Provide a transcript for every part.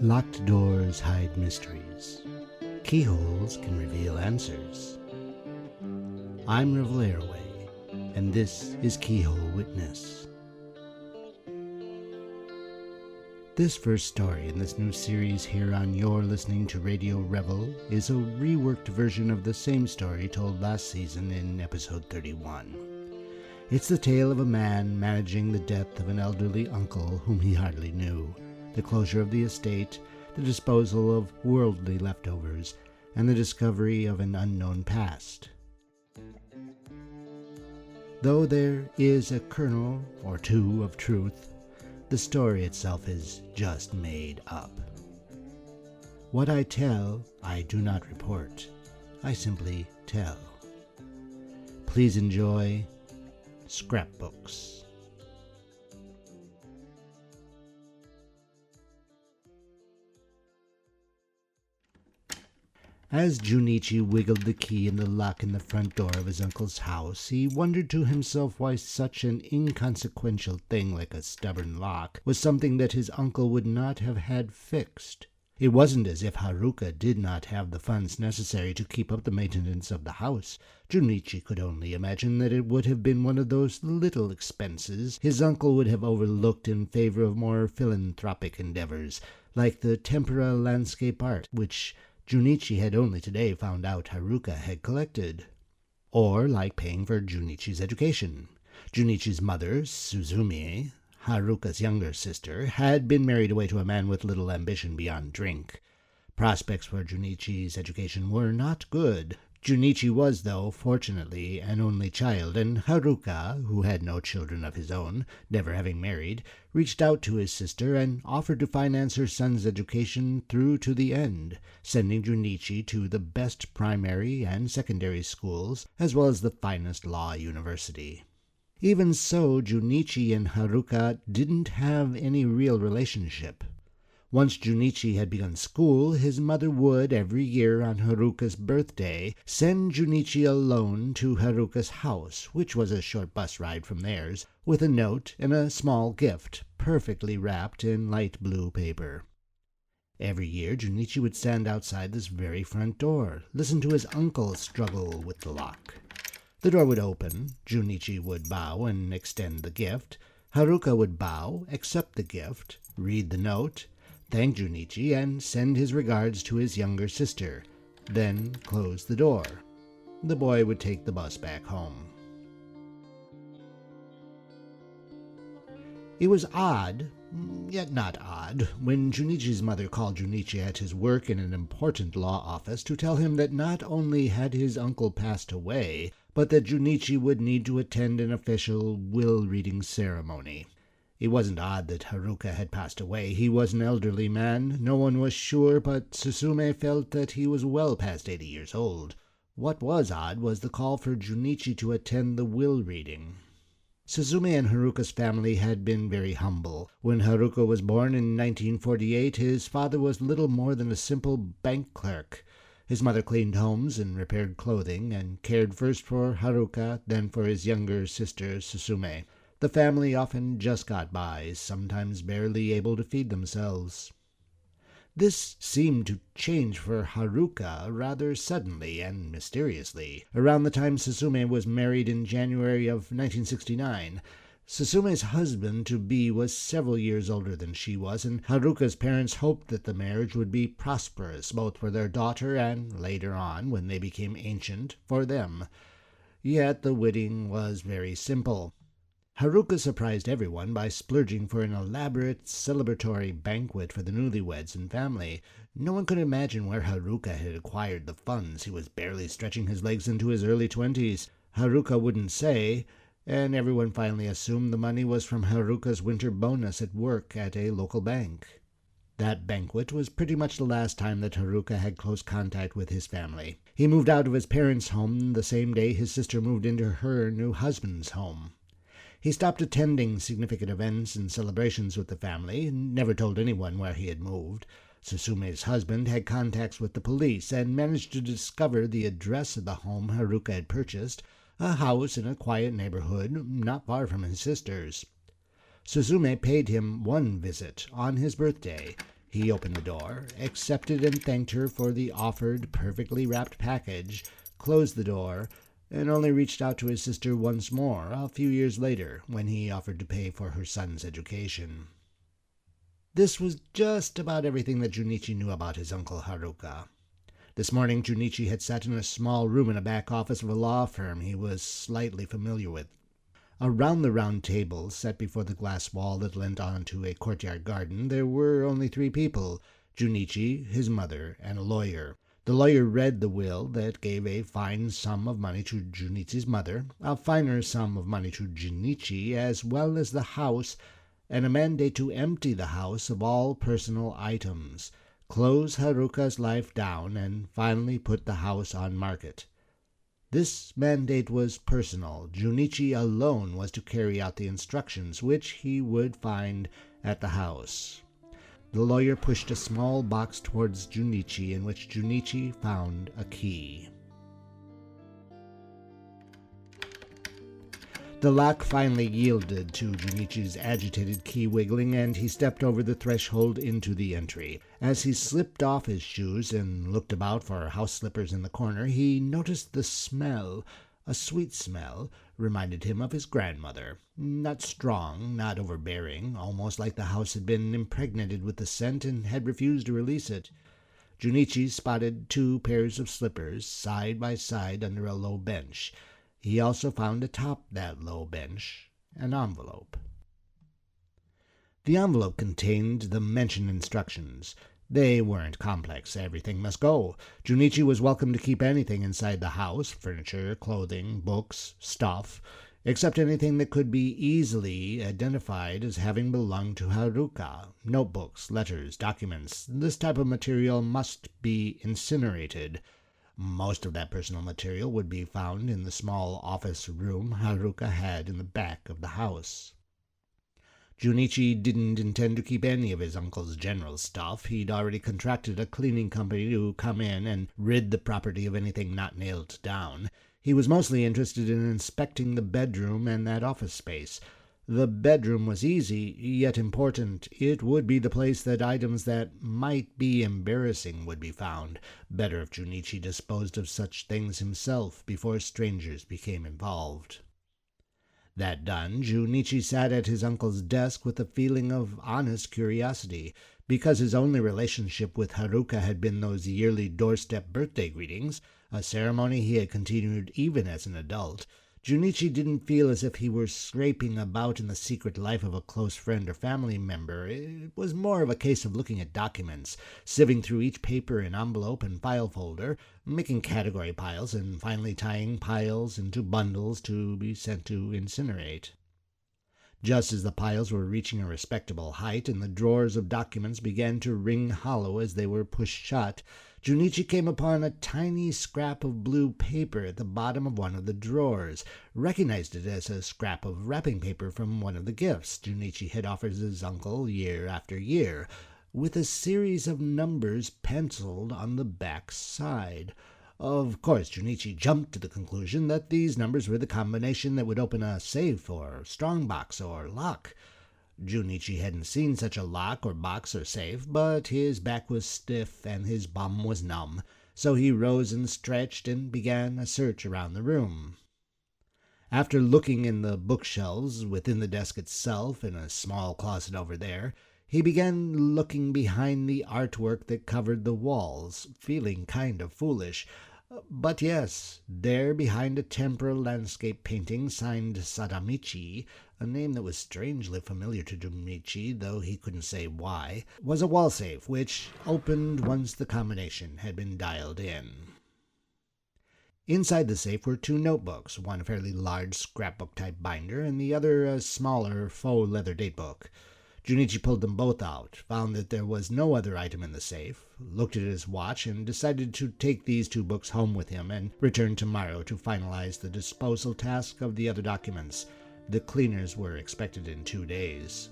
Locked doors hide mysteries. Keyholes can reveal answers. I'm Revel, and this is Keyhole Witness. This first story in this new series here on You're Listening to Radio Revel is a reworked version of the same story told last season in episode 31. It's the tale of a man managing the death of an elderly uncle whom he hardly knew, the closure of the estate, the disposal of worldly leftovers, and the discovery of an unknown past. Though there is a kernel or two of truth, the story itself is just made up. What I tell, I do not report. I simply tell. Please enjoy Scrapbooks. As Junichi wiggled the key in the lock in the front door of his uncle's house, he wondered to himself why such an inconsequential thing like a stubborn lock was something that his uncle would not have had fixed. It wasn't as if Haruka did not have the funds necessary to keep up the maintenance of the house. Junichi could only imagine that it would have been one of those little expenses his uncle would have overlooked in favor of more philanthropic endeavors, like the tempera landscape art, which Junichi had only today found out Haruka had collected. Or like paying for Junichi's education. Junichi's mother, Suzume, Haruka's younger sister, had been married away to a man with little ambition beyond drink. Prospects for Junichi's education were not good. Junichi was, though, fortunately an only child, and Haruka, who had no children of his own, never having married, reached out to his sister and offered to finance her son's education through to the end, sending Junichi to the best primary and secondary schools, as well as the finest law university. Even so, Junichi and Haruka didn't have any real relationship. Once Junichi had begun school, his mother would, every year on Haruka's birthday, send Junichi alone to Haruka's house, which was a short bus ride from theirs, with a note and a small gift, perfectly wrapped in light blue paper. Every year Junichi would stand outside this very front door, listen to his uncle struggle with the lock. The door would open, Junichi would bow and extend the gift, Haruka would bow, accept the gift, read the note, thank Junichi, and send his regards to his younger sister, then close the door. The boy would take the bus back home. It was odd, yet not odd, when Junichi's mother called Junichi at his work in an important law office to tell him that not only had his uncle passed away, but that Junichi would need to attend an official will-reading ceremony. It wasn't odd that Haruka had passed away. He was an elderly man. No one was sure, but Suzume felt that he was well past 80 years old. What was odd was the call for Junichi to attend the will reading. Suzume and Haruka's family had been very humble. When Haruka was born in 1948, his father was little more than a simple bank clerk. His mother cleaned homes and repaired clothing, and cared first for Haruka, then for his younger sister, Suzume. The family often just got by, sometimes barely able to feed themselves. This seemed to change for Haruka rather suddenly and mysteriously, around the time Suzume was married in January of 1969. Suzume's husband-to-be was several years older than she was, and Haruka's parents hoped that the marriage would be prosperous, both for their daughter and, later on, when they became ancient, for them. Yet the wedding was very simple. Haruka surprised everyone by splurging for an elaborate celebratory banquet for the newlyweds and family. No one could imagine where Haruka had acquired the funds. He was barely stretching his legs into his early 20s. Haruka wouldn't say, and everyone finally assumed the money was from Haruka's winter bonus at work at a local bank. That banquet was pretty much the last time that Haruka had close contact with his family. He moved out of his parents' home the same day his sister moved into her new husband's home. He stopped attending significant events and celebrations with the family, and never told anyone where he had moved. Susume's husband had contacts with the police and managed to discover the address of the home Haruka had purchased, a house in a quiet neighborhood not far from his sister's. Susume paid him one visit on his birthday. He opened the door, accepted and thanked her for the offered, perfectly wrapped package, closed the door, and only reached out to his sister once more a few years later when he offered to pay for her son's education. This was just about everything that Junichi knew about his uncle Haruka. This morning Junichi had sat in a small room in a back office of a law firm he was slightly familiar with. Around the round table, set before the glass wall that lent onto a courtyard garden, there were only 3 people, Junichi, his mother, and a lawyer. The lawyer read the will that gave a fine sum of money to Junichi's mother, a finer sum of money to Junichi, as well as the house, and a mandate to empty the house of all personal items, close Haruka's life down, and finally put the house on market. This mandate was personal. Junichi alone was to carry out the instructions, which he would find at the house. The lawyer pushed a small box towards Junichi, in which Junichi found a key. The lock finally yielded to Junichi's agitated key wiggling, and he stepped over the threshold into the entry. As he slipped off his shoes and looked about for house slippers in the corner, he noticed the smell. A sweet smell, reminded him of his grandmother. Not strong, not overbearing, almost like the house had been impregnated with the scent and had refused to release it. Junichi spotted 2 pairs of slippers side by side under a low bench. He also found atop that low bench an envelope. The envelope contained the mentioned instructions. They weren't complex. Everything must go. Junichi was welcome to keep anything inside the house, furniture, clothing, books, stuff, except anything that could be easily identified as having belonged to Haruka. Notebooks, letters, documents. This type of material must be incinerated. Most of that personal material would be found in the small office room Haruka had in the back of the house. Junichi didn't intend to keep any of his uncle's general stuff. He'd already contracted a cleaning company to come in and rid the property of anything not nailed down. He was mostly interested in inspecting the bedroom and that office space. The bedroom was easy, yet important. It would be the place that items that might be embarrassing would be found. Better if Junichi disposed of such things himself before strangers became involved. That done, Junichi sat at his uncle's desk with a feeling of honest curiosity. Because his only relationship with Haruka had been those yearly doorstep birthday greetings, a ceremony he had continued even as an adult, Junichi didn't feel as if he were scraping about in the secret life of a close friend or family member. It was more of a case of looking at documents, sieving through each paper and envelope and file folder, making category piles, and finally tying piles into bundles to be sent to incinerate. Just as the piles were reaching a respectable height and the drawers of documents began to ring hollow as they were pushed shut, Junichi came upon a tiny scrap of blue paper at the bottom of one of the drawers, recognized it as a scrap of wrapping paper from one of the gifts Junichi had offered his uncle year after year, with a series of numbers penciled on the back side. Of course, Junichi jumped to the conclusion that these numbers were the combination that would open a safe or strongbox or lock. Junichi hadn't seen such a lock or box or safe, but his back was stiff and his bum was numb, so he rose and stretched and began a search around the room. After looking in the bookshelves, within the desk itself, in a small closet over there, he began looking behind the artwork that covered the walls, feeling kind of foolish. But yes, there behind a temporal landscape painting signed Sadamichi, a name that was strangely familiar to Junichi, though he couldn't say why, was a wall safe, which opened once the combination had been dialed in. Inside the safe were 2 notebooks, one a fairly large scrapbook-type binder, and the other a smaller faux leather datebook. Junichi pulled them both out, found that there was no other item in the safe, looked at his watch, and decided to take these 2 books home with him and return tomorrow to finalize the disposal task of the other documents. The cleaners were expected in 2 days.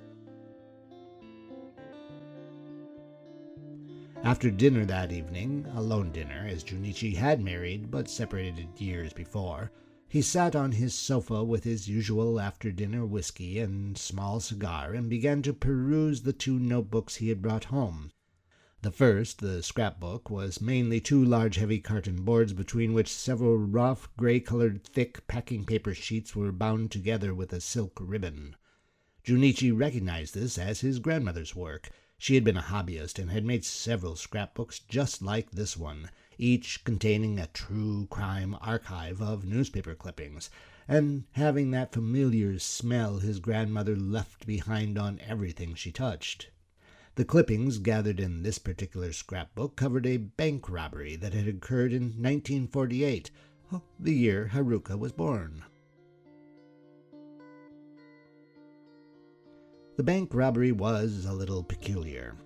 After dinner that evening, a lone dinner, as Junichi had married but separated years before, he sat on his sofa with his usual after-dinner whiskey and small cigar and began to peruse the two notebooks he had brought home. The first, the scrapbook, was mainly two large heavy carton boards between which several rough, gray-colored, thick packing paper sheets were bound together with a silk ribbon. Junichi recognized this as his grandmother's work. She had been a hobbyist and had made several scrapbooks just like this one, each containing a true crime archive of newspaper clippings, and having that familiar smell his grandmother left behind on everything she touched. The clippings gathered in this particular scrapbook covered a bank robbery that had occurred in 1948, the year Haruka was born. The bank robbery was a little peculiar.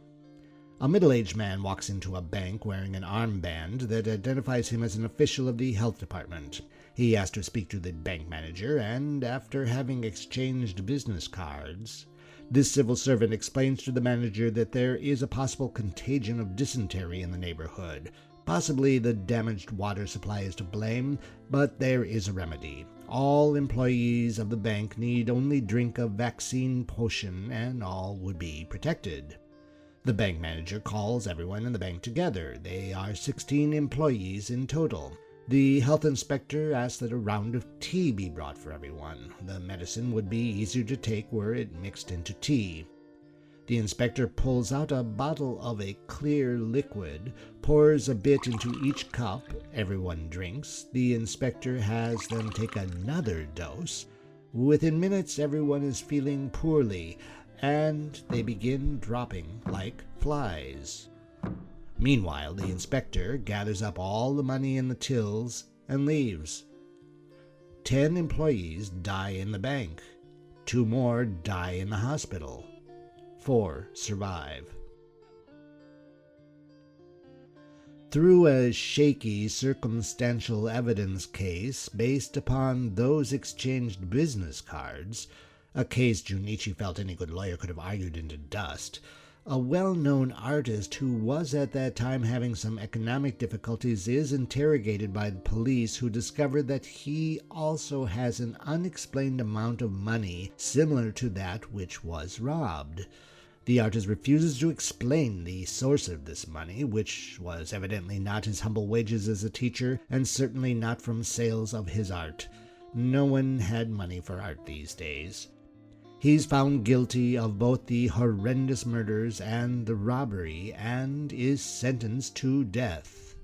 A middle-aged man walks into a bank wearing an armband that identifies him as an official of the health department. He asks to speak to the bank manager, and after having exchanged business cards, this civil servant explains to the manager that there is a possible contagion of dysentery in the neighborhood. Possibly the damaged water supply is to blame, but there is a remedy. All employees of the bank need only drink a vaccine potion and all would be protected. The bank manager calls everyone in the bank together. They are 16 employees in total. The health inspector asks that a round of tea be brought for everyone. The medicine would be easier to take were it mixed into tea. The inspector pulls out a bottle of a clear liquid, pours a bit into each cup, everyone drinks. The inspector has them take another dose. Within minutes, everyone is feeling poorly, and they begin dropping like flies. Meanwhile, the inspector gathers up all the money in the tills and leaves. 10 employees die in the bank. 2 more die in the hospital. 4 survive. Through a shaky circumstantial evidence case based upon those exchanged business cards, a case Junichi felt any good lawyer could have argued into dust, a well-known artist who was at that time having some economic difficulties is interrogated by the police, who discover that he also has an unexplained amount of money similar to that which was robbed. The artist refuses to explain the source of this money, which was evidently not his humble wages as a teacher, and certainly not from sales of his art. No one had money for art these days. He's found guilty of both the horrendous murders and the robbery, and is sentenced to death.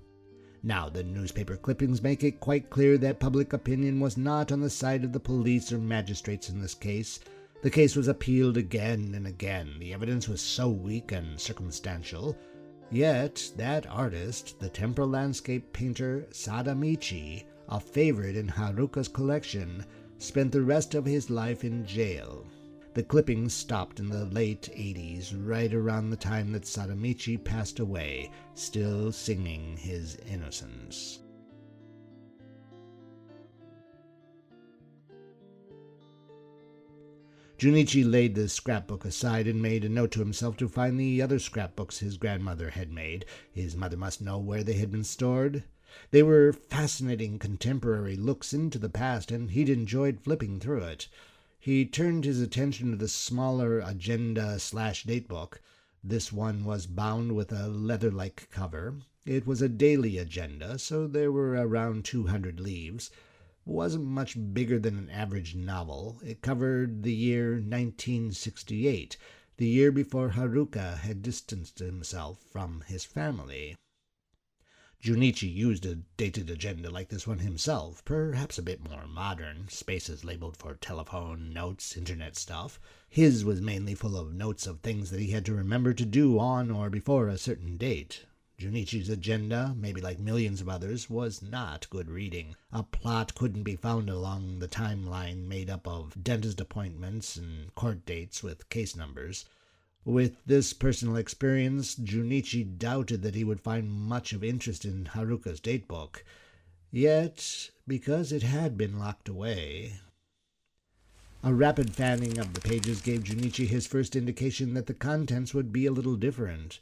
Now, the newspaper clippings make it quite clear that public opinion was not on the side of the police or magistrates in this case. The case was appealed again and again. The evidence was so weak and circumstantial. Yet that artist, the temporal landscape painter Sadamichi, a favorite in Haruka's collection, spent the rest of his life in jail. The clippings stopped in the late 80s, right around the time that Sadamichi passed away, still singing his innocence. Junichi laid the scrapbook aside and made a note to himself to find the other scrapbooks his grandmother had made. His mother must know where they had been stored. They were fascinating contemporary looks into the past, and he'd enjoyed flipping through it. He turned his attention to the smaller agenda/datebook. This one was bound with a leather-like cover. It was a daily agenda, so there were around 200 leaves. It wasn't much bigger than an average novel. It covered the year 1968, the year before Haruka had distanced himself from his family. Junichi used a dated agenda like this one himself, perhaps a bit more modern, spaces labeled for telephone, notes, internet stuff. His was mainly full of notes of things that he had to remember to do on or before a certain date. Junichi's agenda, maybe like millions of others, was not good reading. A plot couldn't be found along the timeline made up of dentist appointments and court dates with case numbers. With this personal experience, Junichi doubted that he would find much of interest in Haruka's datebook. Yet, because it had been locked away... A rapid fanning of the pages gave Junichi his first indication that the contents would be a little different.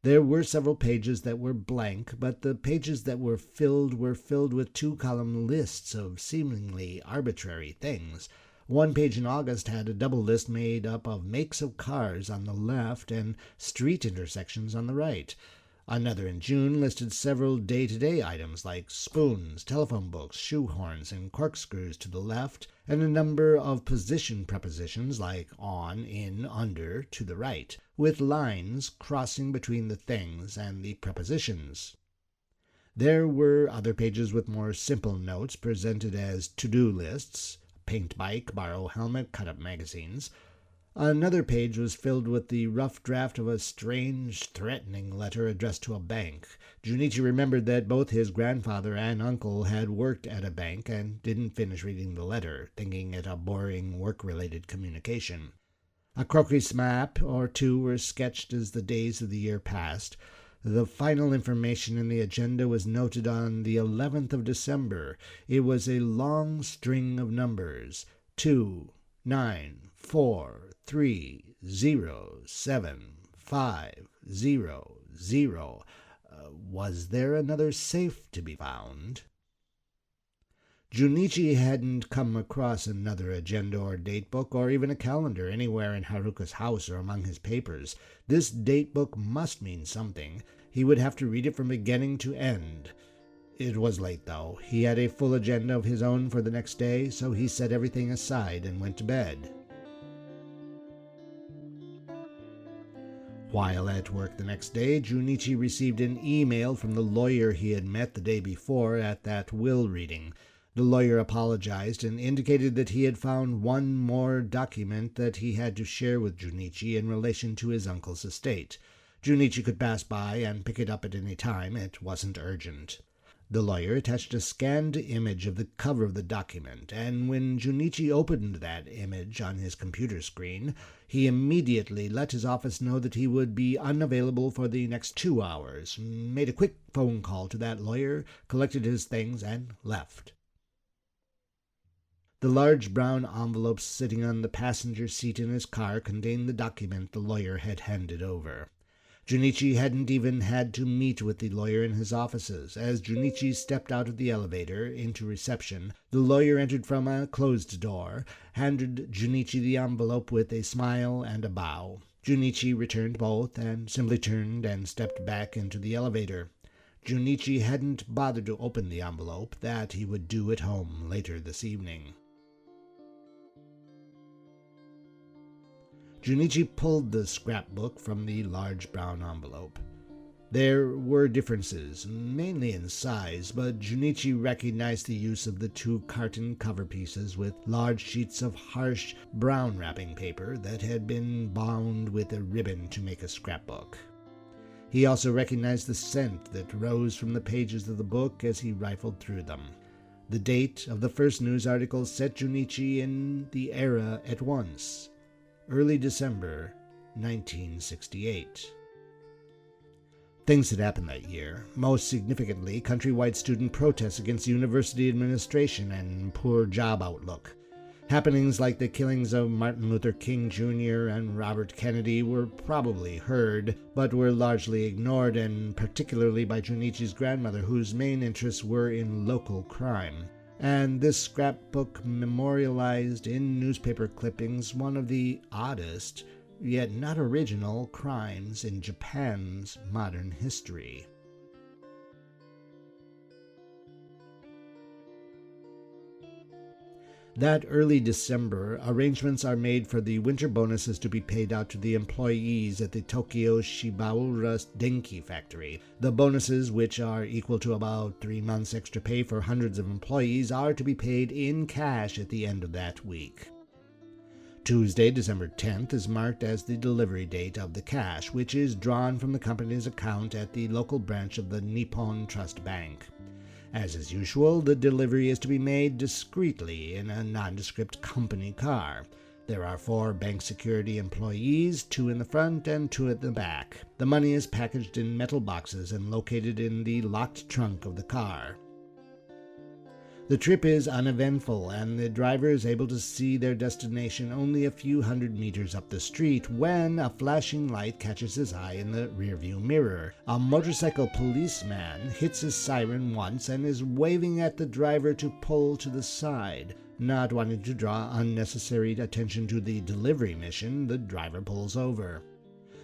There were several pages that were blank, but the pages that were filled with two-column lists of seemingly arbitrary things. One page in August had a double list made up of makes of cars on the left and street intersections on the right. Another in June listed several day-to-day items like spoons, telephone books, shoehorns, and corkscrews to the left, and a number of position prepositions like on, in, under to the right, with lines crossing between the things and the prepositions. There were other pages with more simple notes presented as to-do lists, paint bike, borrow helmet, cut-up magazines. Another page was filled with the rough draft of a strange, threatening letter addressed to a bank. Junichi remembered that both his grandfather and uncle had worked at a bank and didn't finish reading the letter, thinking it a boring work-related communication. A croquis map or two were sketched as the days of the year passed. The final information in the agenda was noted on the 11th of December. It was a long string of numbers: 2, 9, 4, 3, 0, 7, 5, 0, 0. Was there another safe to be found? Junichi hadn't come across another agenda or datebook or even a calendar anywhere in Haruka's house or among his papers. This datebook must mean something. He would have to read it from beginning to end. It was late, though. He had a full agenda of his own for the next day, so he set everything aside and went to bed. While at work the next day, Junichi received an email from the lawyer he had met the day before at that will reading. The lawyer apologized and indicated that he had found one more document that he had to share with Junichi in relation to his uncle's estate. Junichi could pass by and pick it up at any time. It wasn't urgent. The lawyer attached a scanned image of the cover of the document, and when Junichi opened that image on his computer screen, he immediately let his office know that he would be unavailable for the next 2 hours, made a quick phone call to that lawyer, collected his things, and left. The large brown envelope sitting on the passenger seat in his car contained the document the lawyer had handed over. Junichi hadn't even had to meet with the lawyer in his offices. As Junichi stepped out of the elevator into reception, the lawyer entered from a closed door, handed Junichi the envelope with a smile and a bow. Junichi returned both and simply turned and stepped back into the elevator. Junichi hadn't bothered to open the envelope. That he would do at home later this evening. Junichi pulled the scrapbook from the large brown envelope. There were differences, mainly in size, but Junichi recognized the use of the 2 carton cover pieces with large sheets of harsh brown wrapping paper that had been bound with a ribbon to make a scrapbook. He also recognized the scent that rose from the pages of the book as he rifled through them. The date of the first news article set Junichi in the era at once. Early December 1968. Things had happened that year, most significantly countrywide student protests against university administration and poor job outlook. Happenings like the killings of Martin Luther King Jr. and Robert Kennedy were probably heard, but were largely ignored, and particularly by Junichi's grandmother, whose main interests were in local crime. And this scrapbook memorialized in newspaper clippings one of the oddest, yet not original, crimes in Japan's modern history. That early December, arrangements are made for the winter bonuses to be paid out to the employees at the Tokyo Shibaura Denki factory. The bonuses, which are equal to about 3 months extra pay for hundreds of employees, are to be paid in cash at the end of that week. Tuesday, December 10th, is marked as the delivery date of the cash, which is drawn from the company's account at the local branch of the Nippon Trust Bank. As is usual, the delivery is to be made discreetly in a nondescript company car. There are 4 bank security employees, 2 in the front and 2 at the back. The money is packaged in metal boxes and located in the locked trunk of the car. The trip is uneventful, and the driver is able to see their destination only a few hundred meters up the street when a flashing light catches his eye in the rearview mirror. A motorcycle policeman hits his siren once and is waving at the driver to pull to the side. Not wanting to draw unnecessary attention to the delivery mission, the driver pulls over.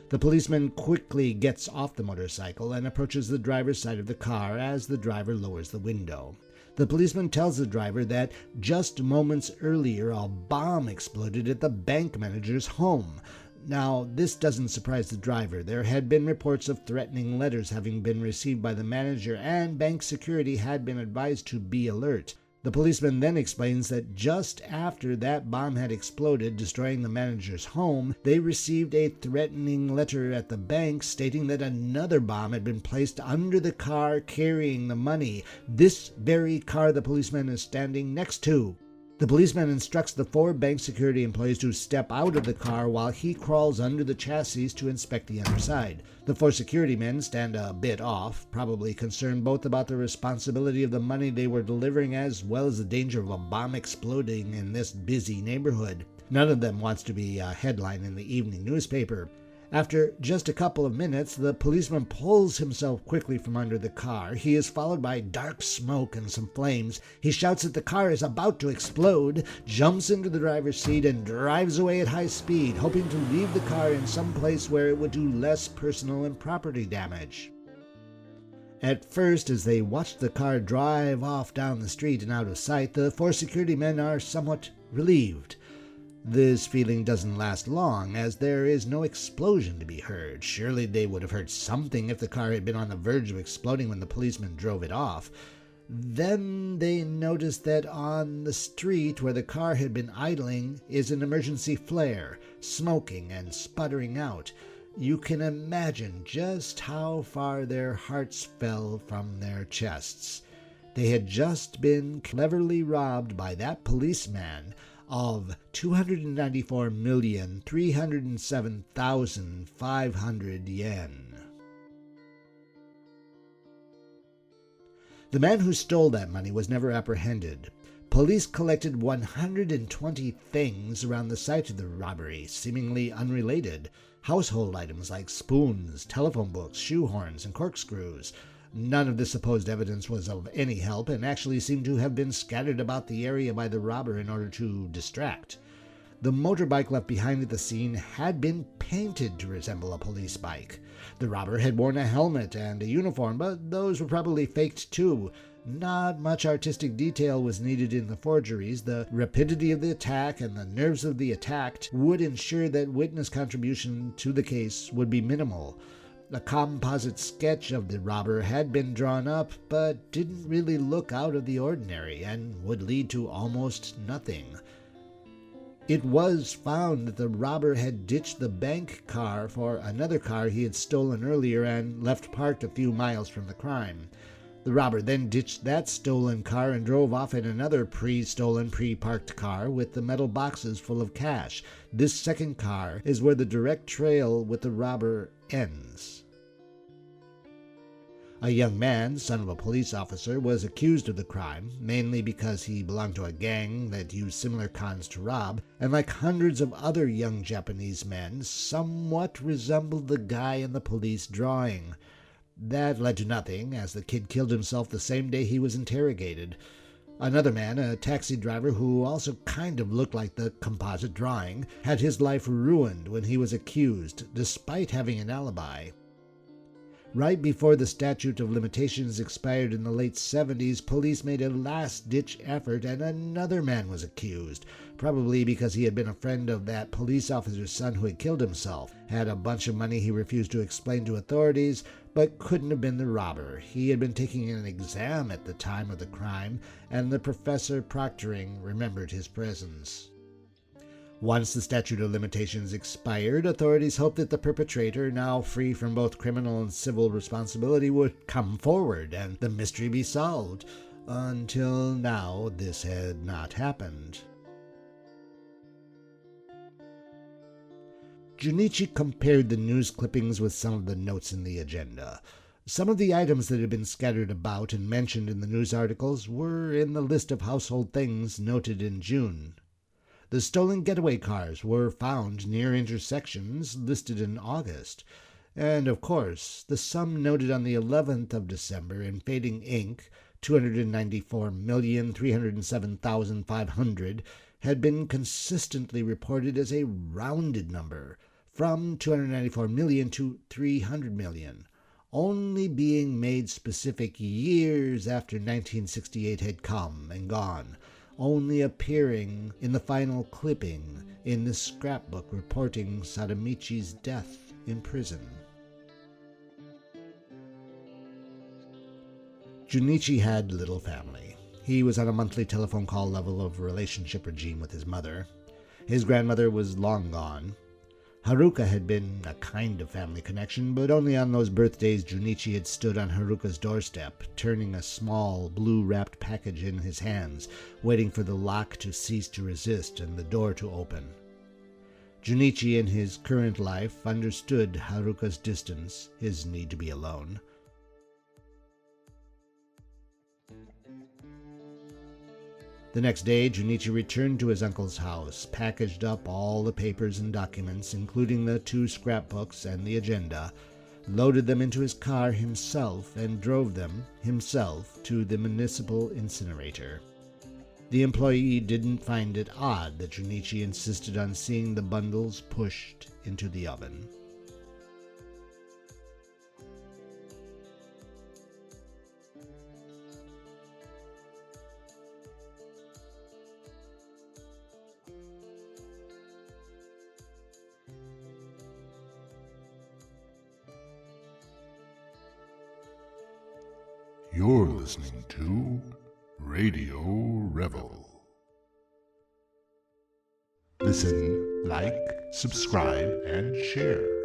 The policeman quickly gets off the motorcycle and approaches the driver's side of the car as the driver lowers the window. The policeman tells the driver that just moments earlier a bomb exploded at the bank manager's home. Now, this doesn't surprise the driver. There had been reports of threatening letters having been received by the manager, and bank security had been advised to be alert. The policeman then explains that just after that bomb had exploded, destroying the manager's home, they received a threatening letter at the bank stating that another bomb had been placed under the car carrying the money, this very car the policeman is standing next to. The policeman instructs the 4 bank security employees to step out of the car while he crawls under the chassis to inspect the underside. The 4 security men stand a bit off, probably concerned both about the responsibility of the money they were delivering as well as the danger of a bomb exploding in this busy neighborhood. None of them wants to be a headline in the evening newspaper. After just a couple of minutes, the policeman pulls himself quickly from under the car. He is followed by dark smoke and some flames. He shouts that the car is about to explode, jumps into the driver's seat, and drives away at high speed, hoping to leave the car in some place where it would do less personal and property damage. At first, as they watch the car drive off down the street and out of sight, the 4 security men are somewhat relieved. This feeling doesn't last long, as there is no explosion to be heard. Surely they would have heard something if the car had been on the verge of exploding when the policeman drove it off. Then they noticed that on the street where the car had been idling is an emergency flare, smoking and sputtering out. You can imagine just how far their hearts fell from their chests. They had just been cleverly robbed by that policeman of 294,307,500 yen. The man who stole that money was never apprehended. Police collected 120 things around the site of the robbery, seemingly unrelated. Household items like spoons, telephone books, shoehorns, and corkscrews. None of the supposed evidence was of any help and actually seemed to have been scattered about the area by the robber in order to distract. The motorbike left behind at the scene had been painted to resemble a police bike. The robber had worn a helmet and a uniform, but those were probably faked too. Not much artistic detail was needed in the forgeries. The rapidity of the attack and the nerves of the attacked would ensure that witness contribution to the case would be minimal. A composite sketch of the robber had been drawn up, but didn't really look out of the ordinary and would lead to almost nothing. It was found that the robber had ditched the bank car for another car he had stolen earlier and left parked a few miles from the crime. The robber then ditched that stolen car and drove off in another pre-stolen, pre-parked car with the metal boxes full of cash. This second car is where the direct trail with the robber ends. A young man, son of a police officer, was accused of the crime, mainly because he belonged to a gang that used similar cons to rob, and like hundreds of other young Japanese men, somewhat resembled the guy in the police drawing. That led to nothing, as the kid killed himself the same day he was interrogated. Another man, a taxi driver who also kind of looked like the composite drawing, had his life ruined when he was accused, despite having an alibi. Right before the statute of limitations expired in the late 70s, police made a last-ditch effort and another man was accused, probably because he had been a friend of that police officer's son who had killed himself, had a bunch of money he refused to explain to authorities, but couldn't have been the robber. He had been taking an exam at the time of the crime, and the professor proctoring remembered his presence. Once the statute of limitations expired, authorities hoped that the perpetrator, now free from both criminal and civil responsibility, would come forward and the mystery be solved. Until now, this had not happened. Junichi compared the news clippings with some of the notes in the agenda. Some of the items that had been scattered about and mentioned in the news articles were in the list of household things noted in June. The stolen getaway cars were found near intersections listed in August. And, of course, the sum noted on the 11th of December in fading ink, 294,307,500, had been consistently reported as a rounded number, from 294 million to 300 million, only being made specific years after 1968 had come and gone, only appearing in the final clipping in the scrapbook reporting Sadamichi's death in prison. Junichi had little family. He was on a monthly telephone call level of relationship regime with his mother. His grandmother was long gone. Haruka had been a kind of family connection, but only on those birthdays Junichi had stood on Haruka's doorstep, turning a small, blue-wrapped package in his hands, waiting for the lock to cease to resist and the door to open. Junichi in his current life understood Haruka's distance, his need to be alone. The next day, Junichi returned to his uncle's house, packaged up all the papers and documents, including the 2 scrapbooks and the agenda, loaded them into his car himself, and drove them, himself, to the municipal incinerator. The employee didn't find it odd that Junichi insisted on seeing the bundles pushed into the oven. You're listening to Radio Revel. Listen, like, subscribe, and share.